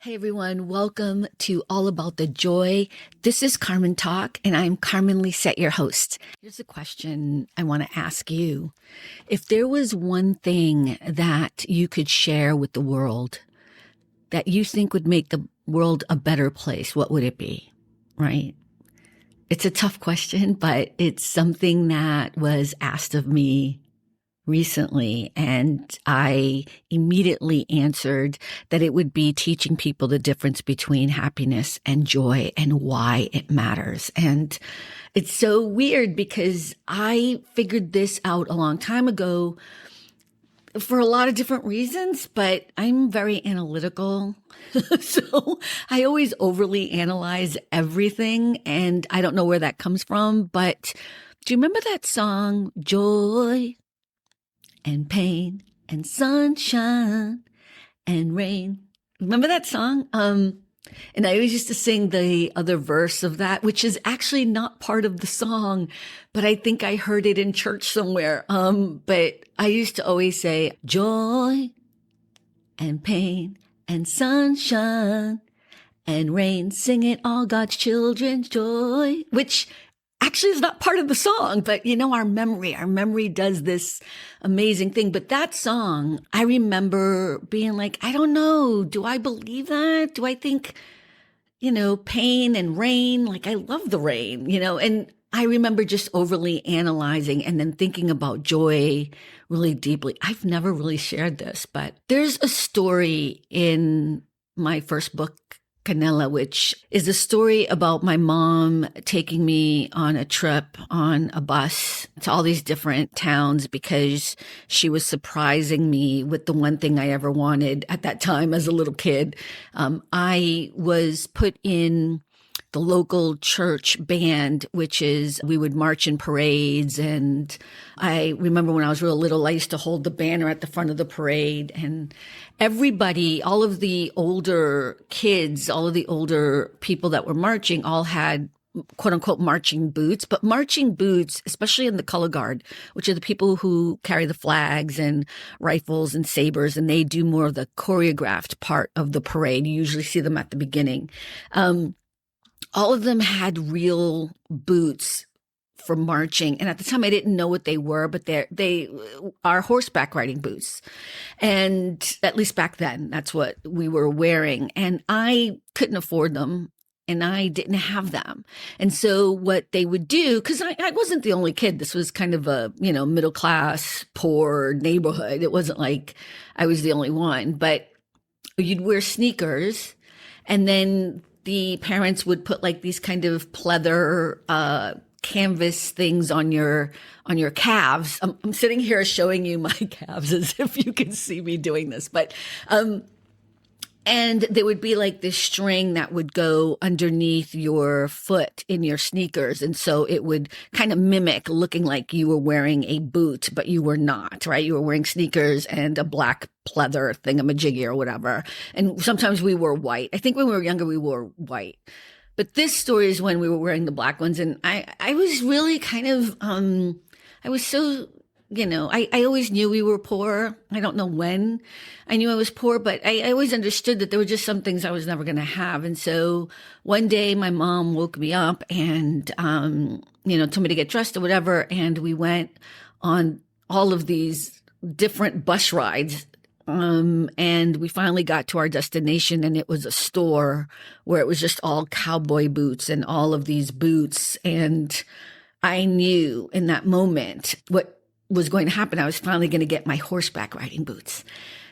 Hey everyone, welcome to All About the Joy. This is Carmen Talk, and I'm Carmen Lisette, your host. Here's a question I want to ask you. If there was one thing that you could share with the world that you think would make the world a better place, what would it be? Right? It's a tough question, but it's something that was asked of me recently, and I immediately answered that it would be teaching people the difference between happiness and joy and why it matters. And it's so weird because I figured this out a long time ago for a lot of different reasons, but I'm very analytical. So I always overly analyze everything, and I don't know where that comes from, but do you remember that song, Joy and Pain and Sunshine and Rain? Remember that song? And I always used to sing the other verse of that, which is actually not part of the song, but I think I heard it in church somewhere. But I used to always say, joy and pain and sunshine and rain, sing it all God's children, joy, which actually is not part of the song, but our memory does this amazing thing. But that song, I remember being like, I don't know, do I believe that? Do I think, pain and rain, like I love the rain, and I remember just overly analyzing and then thinking about joy really deeply. I've never really shared this, but there's a story in my first book, Canela, which is a story about my mom taking me on a trip on a bus to all these different towns because she was surprising me with the one thing I ever wanted at that time as a little kid. I was put in the local church band, which is we would march in parades. And I remember when I was real little, I used to hold the banner at the front of the parade, and everybody, all of the older kids, all of the older people that were marching all had quote unquote marching boots, but marching boots, especially in the color guard, which are the people who carry the flags and rifles and sabers, and they do more of the choreographed part of the parade. You usually see them at the beginning. All of them had real boots for marching. And at the time I didn't know what they were, but they are horseback riding boots. And at least back then, that's what we were wearing. And I couldn't afford them, and I didn't have them. And so what they would do, because I wasn't the only kid. This was kind of a, middle class, poor neighborhood. It wasn't like I was the only one, but you'd wear sneakers, and then the parents would put like these kind of pleather canvas things on your calves. I'm sitting here showing you my calves as if you can see me doing this, but and there would be like this string that would go underneath your foot in your sneakers. And so it would kind of mimic looking like you were wearing a boot, but you were not, right? You were wearing sneakers and a black pleather thingamajiggy or whatever. And sometimes we wore white. I think when we were younger, we wore white. But this story is when we were wearing the black ones. And I was really kind of, I was so, I always knew we were poor. I don't know when I knew I was poor, but I always understood that there were just some things I was never going to have. And so one day my mom woke me up and, told me to get dressed or whatever. And we went on all of these different bus rides. And we finally got to our destination, and it was a store where it was just all cowboy boots and all of these boots. And I knew in that moment what was going to happen. I was finally going to get my horseback riding boots.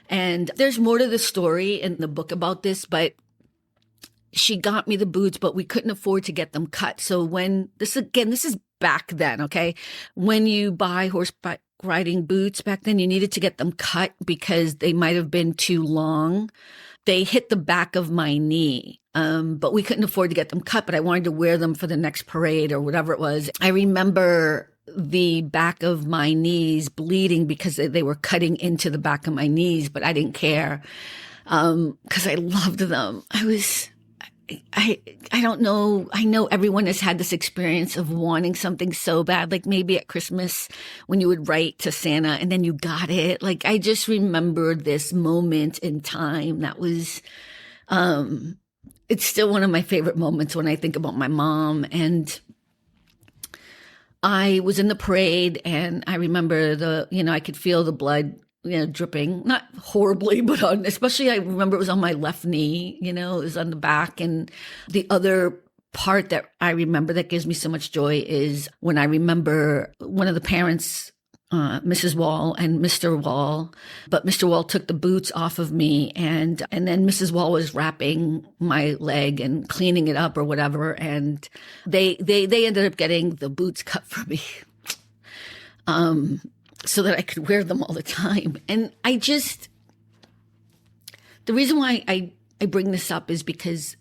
And there's more to the story in the book about this, but she got me the boots, but we couldn't afford to get them cut. So this is back then, okay? When you buy horseback riding boots back then, you needed to get them cut because they might have been too long. They hit the back of my knee. But we couldn't afford to get them cut, but I wanted to wear them for the next parade or whatever it was. I remember the back of my knees bleeding because they were cutting into the back of my knees, but I didn't care because I loved them. I don't know. I know everyone has had this experience of wanting something so bad, like maybe at Christmas when you would write to Santa and then you got it. Like I just remember this moment in time that was It's still one of my favorite moments when I think about my mom. And I was in the parade, and I remember I could feel the blood, dripping, not horribly, but especially I remember it was on my left knee, it was on the back. And the other part that I remember that gives me so much joy is when I remember one of the parents, Mrs. Wall and Mr. Wall, but Mr. Wall took the boots off of me, and then Mrs. Wall was wrapping my leg and cleaning it up or whatever, and they ended up getting the boots cut for me, so that I could wear them all the time. And the reason why I bring this up is because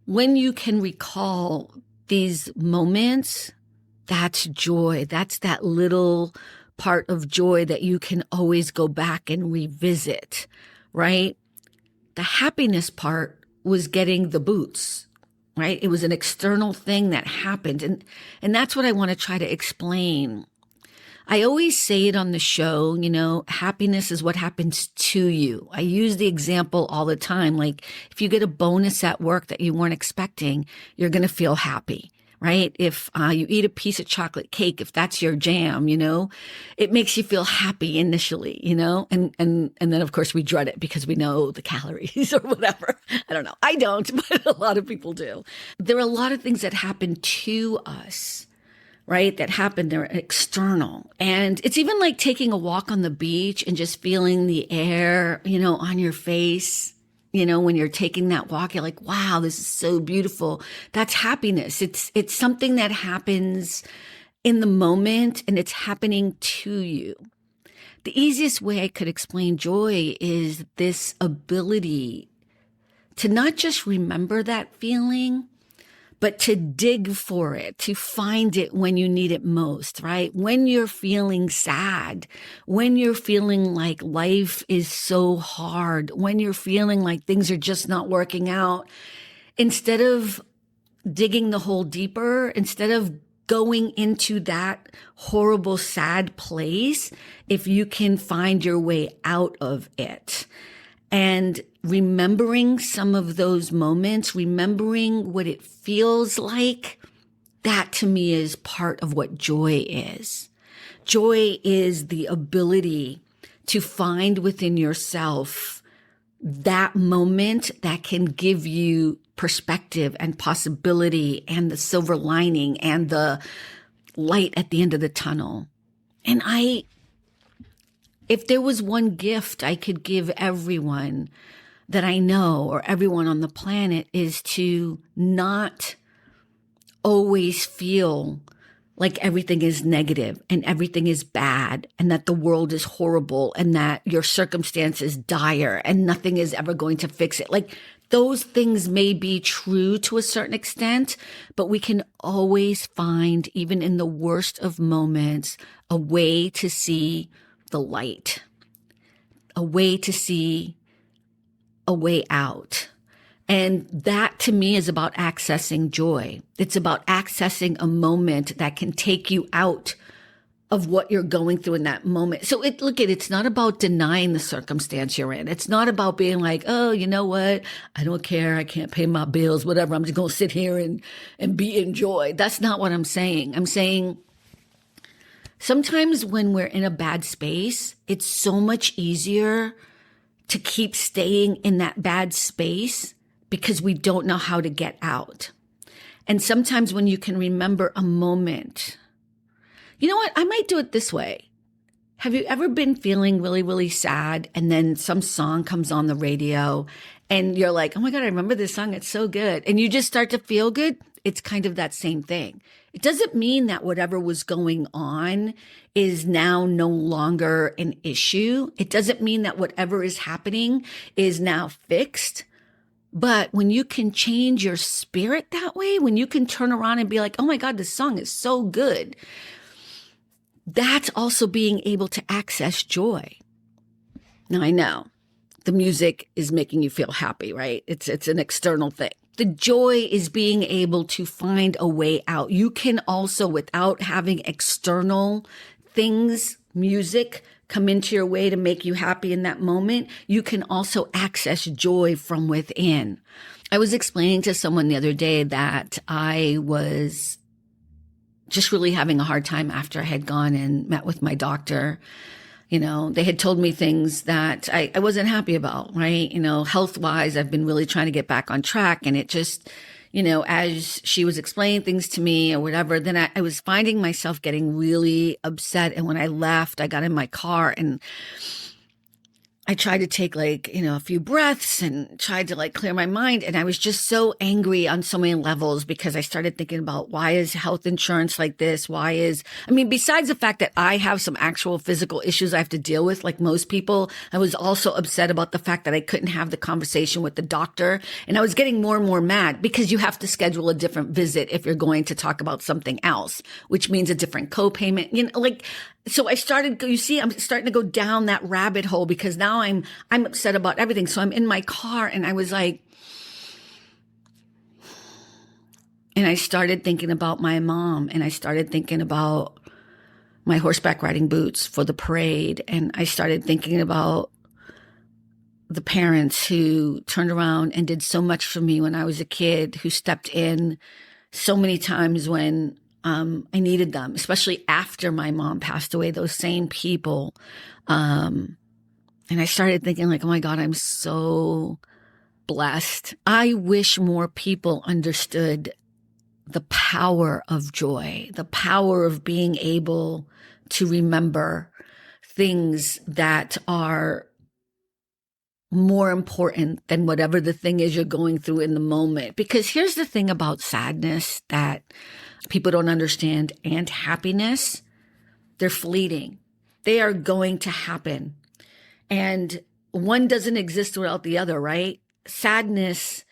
when you can recall these moments, that's joy. That's that little part of joy that you can always go back and revisit, right? The happiness part was getting the boots, right? It was an external thing that happened. And that's what I want to try to explain. I always say it on the show, happiness is what happens to you. I use the example all the time. Like if you get a bonus at work that you weren't expecting, you're going to feel happy. Right? If you eat a piece of chocolate cake, if that's your jam, it makes you feel happy initially, and then of course we dread it because we know the calories or whatever. I don't know. I don't, but a lot of people do. There are a lot of things that happen to us, right? That happen. They're external. And it's even like taking a walk on the beach and just feeling the air, on your face. When you're taking that walk, you're like, wow, this is so beautiful. That's happiness. It's something that happens in the moment, and it's happening to you. The easiest way I could explain joy is this ability to not just remember that feeling, but to dig for it, to find it when you need it most, right? When you're feeling sad, when you're feeling like life is so hard, when you're feeling like things are just not working out, instead of digging the hole deeper, instead of going into that horrible, sad place, if you can find your way out of it. And remembering some of those moments, remembering what it feels like, that to me is part of what joy is. Joy is the ability to find within yourself that moment that can give you perspective and possibility and the silver lining and the light at the end of the tunnel. And if there was one gift I could give everyone that I know or everyone on the planet, is to not always feel like everything is negative and everything is bad and that the world is horrible and that your circumstance is dire and nothing is ever going to fix it. Like those things may be true to a certain extent, but we can always find, even in the worst of moments, a way to see the light, a way to see a way out. And that to me is about accessing joy. It's about accessing a moment that can take you out of what you're going through in that moment. So it's not about denying the circumstance you're in. It's not about being like, oh, you know what? I don't care. I can't pay my bills, whatever. I'm just going to sit here and be in joy. That's not what I'm saying. I'm saying sometimes when we're in a bad space, it's so much easier to keep staying in that bad space because we don't know how to get out. And sometimes when you can remember a moment, you know what? I might do it this way. Have you ever been feeling really, really sad and then some song comes on the radio and you're like, oh my God, I remember this song. It's so good. And you just start to feel good. It's kind of that same thing. It doesn't mean that whatever was going on is now no longer an issue. It doesn't mean that whatever is happening is now fixed. But when you can change your spirit that way, when you can turn around and be like, oh my God, this song is so good, that's also being able to access joy. Now, I know the music is making you feel happy, right? It's an external thing. The joy is being able to find a way out. You can also, without having external things, music, come into your way to make you happy in that moment, you can also access joy from within. I was explaining to someone the other day that I was just really having a hard time after I had gone and met with my doctor. You know, they had told me things that I wasn't happy about, right? You know, health-wise, I've been really trying to get back on track. And it just, you know, as she was explaining things to me or whatever, then I was finding myself getting really upset. And when I left, I got in my car and I tried to take like, you know, a few breaths and tried to like clear my mind. And I was just so angry on so many levels because I started thinking about why is health insurance like this? Besides the fact that I have some actual physical issues I have to deal with, like most people, I was also upset about the fact that I couldn't have the conversation with the doctor. And I was getting more and more mad because you have to schedule a different visit if you're going to talk about something else, which means a different co-payment, you know, like, so I'm starting to go down that rabbit hole because now I'm upset about everything. So I'm in my car and I was like, and I started thinking about my mom and I started thinking about my horseback riding boots for the parade. And I started thinking about the parents who turned around and did so much for me when I was a kid, who stepped in so many times when I needed them, especially after my mom passed away, those same people. And I started thinking like, oh my God, I'm so blessed. I wish more people understood the power of joy, the power of being able to remember things that are more important than whatever the thing is you're going through in the moment. Because here's the thing about sadness that people don't understand, and happiness, they're fleeting. They are going to happen. And one doesn't exist without the other, right? Sadness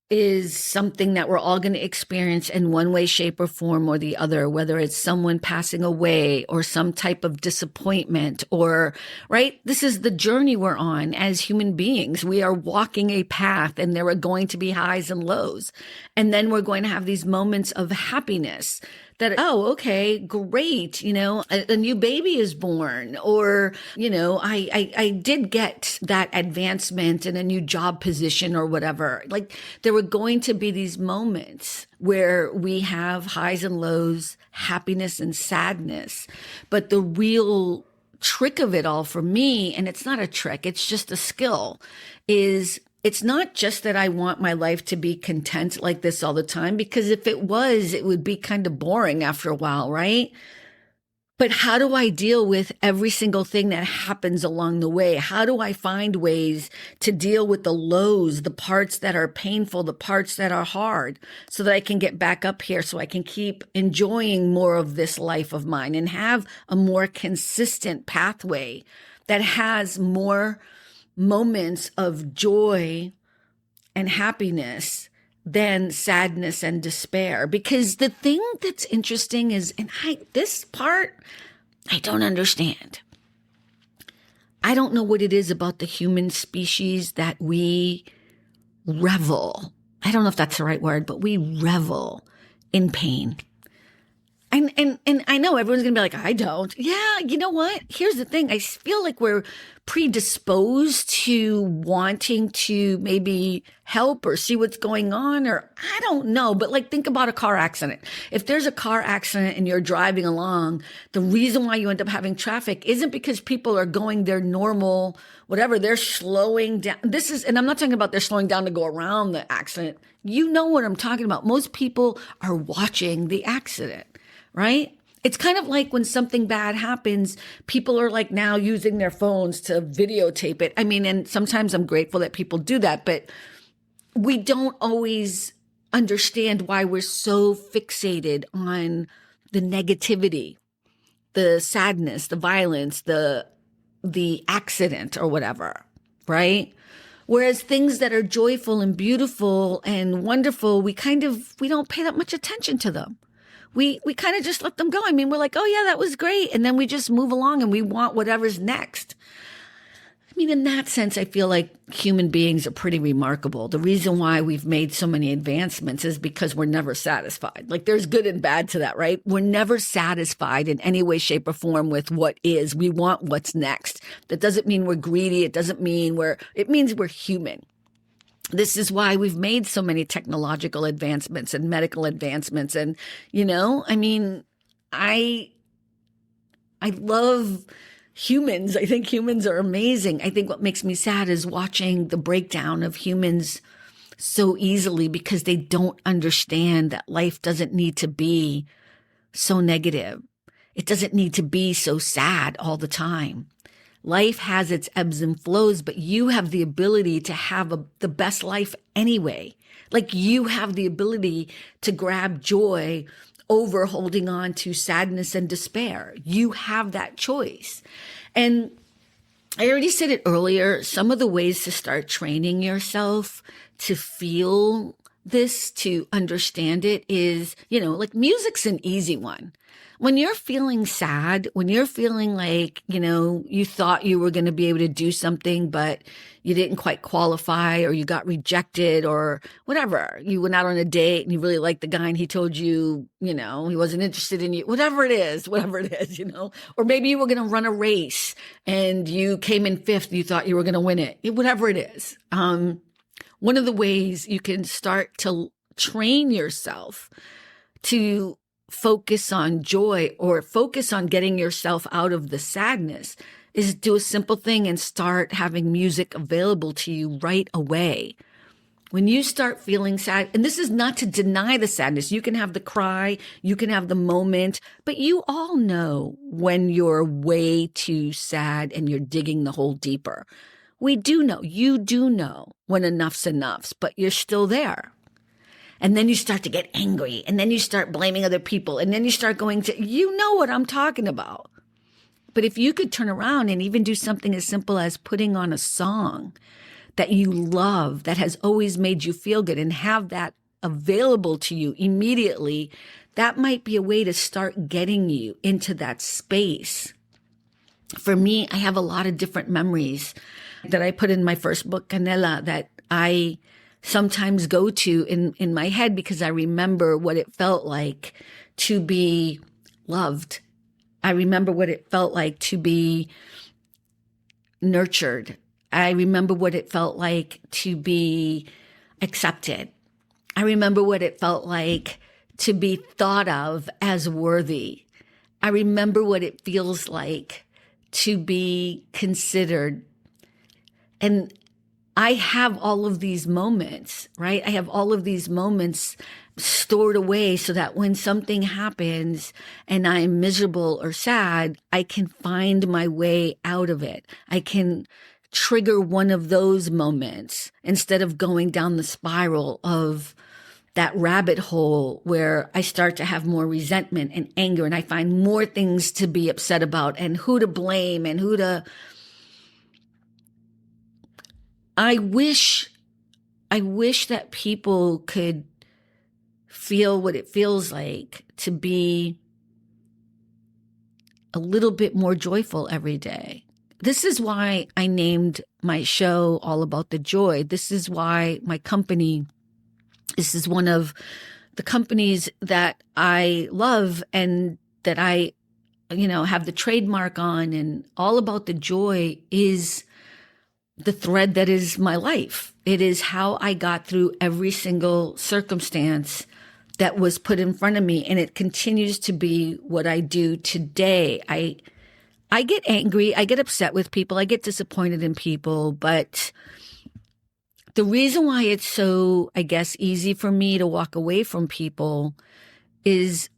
is something that we're all going to experience in one way, shape, or form or the other, whether it's someone passing away or some type of disappointment or, right? This is the journey we're on as human beings. We are walking a path and there are going to be highs and lows. And then we're going to have these moments of happiness that, oh, okay, great. You know, a new baby is born, or, you know, I did get that advancement in a new job position or whatever. Like there were going to be these moments where we have highs and lows, happiness and sadness. But the real trick of it all for me, and it's not a trick, it's just a skill, is it's not just that I want my life to be content like this all the time, because if it was, it would be kind of boring after a while, right? But how do I deal with every single thing that happens along the way? How do I find ways to deal with the lows, the parts that are painful, the parts that are hard, so that I can get back up here, so I can keep enjoying more of this life of mine and have a more consistent pathway that has more moments of joy and happiness than sadness and despair. Because the thing that's interesting is, and this part, I don't understand. I don't know what it is about the human species that we revel. I don't know if that's the right word, but we revel in pain. And I know everyone's going to be like, I don't. Yeah, you know what? Here's the thing. I feel like we're predisposed to wanting to maybe help or see what's going on, or I don't know. But like, think about a car accident. If there's a car accident and you're driving along, the reason why you end up having traffic isn't because people are going their normal, whatever, they're slowing down. And I'm not talking about they're slowing down to go around the accident. You know what I'm talking about. Most people are watching the accident. Right? It's kind of like when something bad happens, people are like now using their phones to videotape it. I mean, and sometimes I'm grateful that people do that, but we don't always understand why we're so fixated on the negativity, the sadness, the violence, the accident or whatever, right? Whereas things that are joyful and beautiful and wonderful, we don't pay that much attention to them. We kind of just let them go. I mean, we're like, oh yeah, that was great. And then we just move along and we want whatever's next. mean, in that sense, I feel like human beings are pretty remarkable. The reason why we've made so many advancements is because we're never satisfied. Like there's good and bad to that, right? We're never satisfied in any way, shape, or form with what is. We want what's next. That doesn't mean we're greedy. It means we're human. This is why we've made so many technological advancements and medical advancements. And, I love humans. I think humans are amazing. I think what makes me sad is watching the breakdown of humans so easily because they don't understand that life doesn't need to be so negative. It doesn't need to be so sad all the time. Life has its ebbs and flows, but you have the ability to have the best life anyway. Like you have the ability to grab joy over holding on to sadness and despair. You have that choice. And I already said it earlier, some of the ways to start training yourself to feel this, to understand it is, like music's an easy one. When you're feeling sad, when you're feeling like, you thought you were going to be able to do something, but you didn't quite qualify or you got rejected or whatever, you went out on a date and you really liked the guy and he told you, he wasn't interested in you, whatever it is, or maybe you were going to run a race and you came in fifth, you thought you were going to win it, whatever it is. One of the ways you can start to train yourself to focus on joy or focus on getting yourself out of the sadness is do a simple thing and start having music available to you right away. When you start feeling sad, and this is not to deny the sadness, you can have the cry, you can have the moment, but you all know when you're way too sad and you're digging the hole deeper. We do know, you do know when enough's enough, but you're still there. And then you start to get angry and then you start blaming other people and then you start going to, you know what I'm talking about. But if you could turn around and even do something as simple as putting on a song that you love, that has always made you feel good and have that available to you immediately, that might be a way to start getting you into that space. For me, I have a lot of different memories that I put in my first book, Canela, that I sometimes go to in my head because I remember what it felt like to be loved. I remember what it felt like to be nurtured. I remember what it felt like to be accepted. I remember what it felt like to be thought of as worthy. I remember what it feels like to be considered. And I have all of these moments, right? I have all of these moments stored away so that when something happens and I'm miserable or sad, I can find my way out of it. I can trigger one of those moments instead of going down the spiral of that rabbit hole where I start to have more resentment and anger and I find more things to be upset about and who to blame and who to... I wish that people could feel what it feels like to be a little bit more joyful every day. This is why I named my show All About the Joy. This is why my company, this is one of the companies that I love and that I, have the trademark on, and All About the Joy is the thread that is my life. It is how I got through every single circumstance that was put in front of me. And it continues to be what I do today. I get angry. I get upset with people. I get disappointed in people. But the reason why it's so, I guess, easy for me to walk away from people is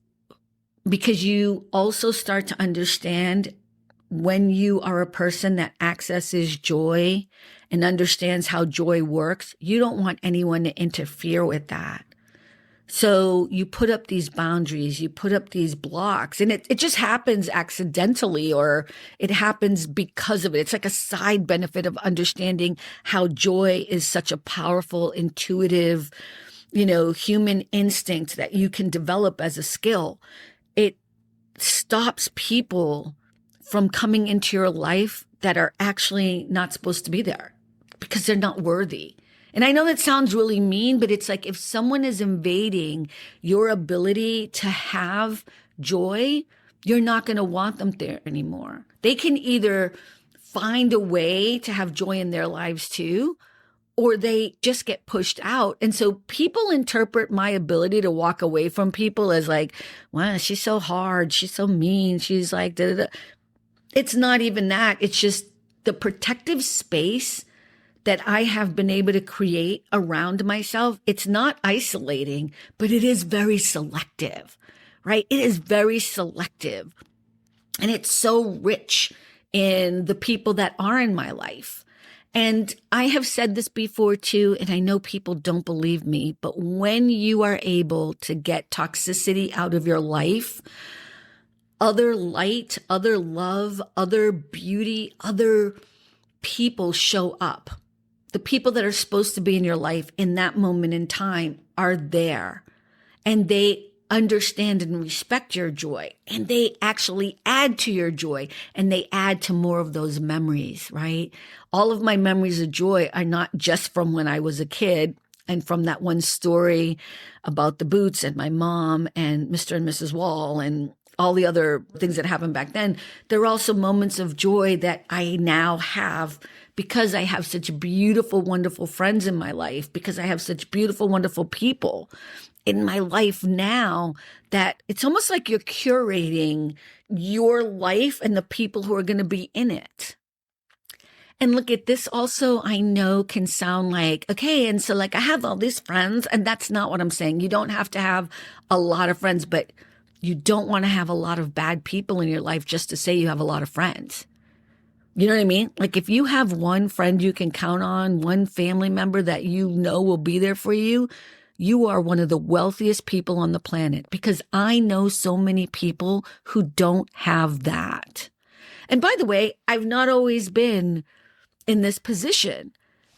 because you also start to understand when you are a person that accesses joy and understands how joy works, you don't want anyone to interfere with that. So you put up these boundaries, you put up these blocks, and it just happens accidentally or it happens because of it. It's like a side benefit of understanding how joy is such a powerful, intuitive, human instinct that you can develop as a skill. It stops people from coming into your life that are actually not supposed to be there because they're not worthy. And I know that sounds really mean, but it's like if someone is invading your ability to have joy, you're not going to want them there anymore. They can either find a way to have joy in their lives too, or they just get pushed out. And so people interpret my ability to walk away from people as like, wow, she's so hard. She's so mean. She's like, da, da, da. It's not even that. It's just the protective space that I have been able to create around myself. It's not isolating, but it is very selective, right? It is very selective. And it's so rich in the people that are in my life. And I have said this before too, and I know people don't believe me, but when you are able to get toxicity out of your life, other light, other love, other beauty, other people show up. The people that are supposed to be in your life in that moment in time are there, and they understand and respect your joy, and they actually add to your joy, and they add to more of those memories, right? All of my memories of joy are not just from when I was a kid and from that one story about the boots and my mom and Mr. and Mrs. Wall and all the other things that happened back then. There are also moments of joy that I now have because I have such beautiful, wonderful friends in my life, because I have such beautiful, wonderful people in my life now, that it's almost like you're curating your life and the people who are going to be in it. And look at this also, I know can sound like, okay, and so like I have all these friends, and that's not what I'm saying. You don't have to have a lot of friends, but you don't want to have a lot of bad people in your life just to say you have a lot of friends. You know what I mean? Like if you have one friend you can count on, one family member that you know will be there for you, you are one of the wealthiest people on the planet, because I know so many people who don't have that. And by the way, I've not always been in this position.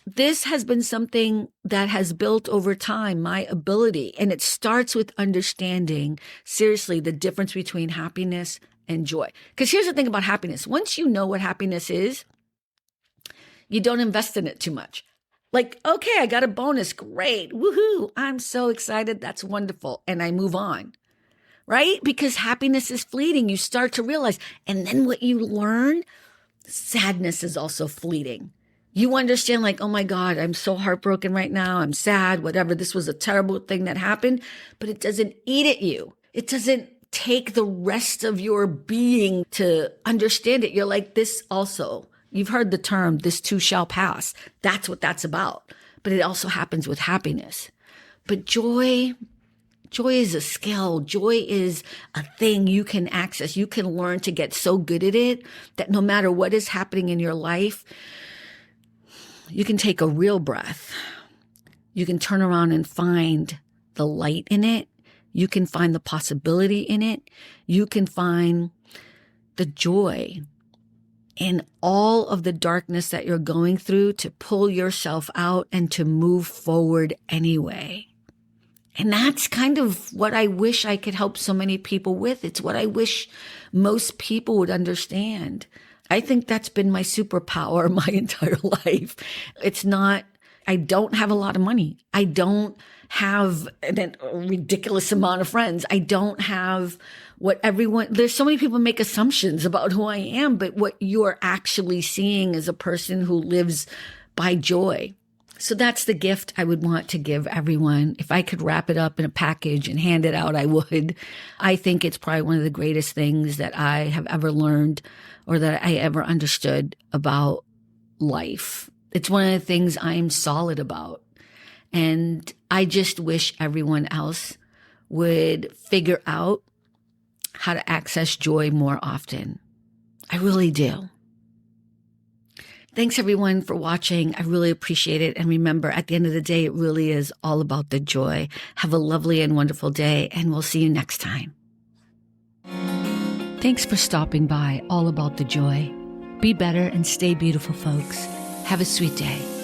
This has been something that has built over time, my ability. And it starts with understanding, seriously, the difference between happiness and joy. Because here's the thing about happiness. Once you know what happiness is, you don't invest in it too much. Like, okay, I got a bonus. Great. Woohoo. I'm so excited. That's wonderful. And I move on, right? Because happiness is fleeting. You start to realize. And then what you learn, sadness is also fleeting. You understand like, oh my God, I'm so heartbroken right now. I'm sad, whatever. This was a terrible thing that happened, but it doesn't eat at you. It doesn't take the rest of your being to understand it. You're like, this also. You've heard the term, this too shall pass. That's what that's about. But it also happens with happiness. But joy is a skill. Joy is a thing you can access. You can learn to get so good at it that no matter what is happening in your life, you can take a real breath. You can turn around and find the light in it. You can find the possibility in it. You can find the joy in all of the darkness that you're going through, to pull yourself out and to move forward anyway. And that's kind of what I wish I could help so many people with. It's what I wish most people would understand. I think that's been my superpower my entire life. It's not, I don't have a lot of money. I don't have a ridiculous amount of friends. I don't have what everyone, there's so many people make assumptions about who I am, but what you're actually seeing is a person who lives by joy. So that's the gift I would want to give everyone. If I could wrap it up in a package and hand it out, I would. I think it's probably one of the greatest things that I have ever learned or that I ever understood about life. It's one of the things I'm solid about. And I just wish everyone else would figure out how to access joy more often. I really do. Thanks everyone for watching. I really appreciate it. And remember, at the end of the day, it really is all about the joy. Have a lovely and wonderful day, and we'll see you next time. Thanks for stopping by All About the Joy. Be better and stay beautiful, folks. Have a sweet day.